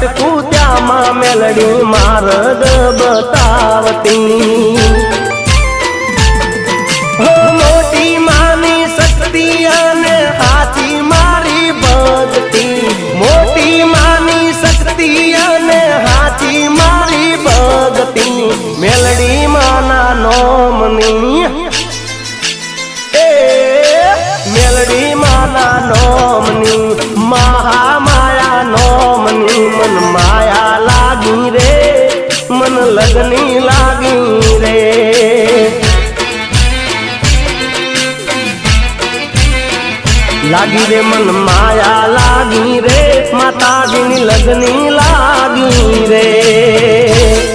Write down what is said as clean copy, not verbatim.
भटकू त्यामा मेलडी मार्ग बतावती हो मोटी मानी शक्ति अने हाथी मारी भक्ति मोटी मानी शक्ति अने हाथी मारी भक्ति मेलडी माना नोमनी मेलडी माना नोमनी महामाया नोमनी मन माया लागी रे मन लगनी लागी रे लागी रे मन माया लागी रे माता जी लगनी लागी रे।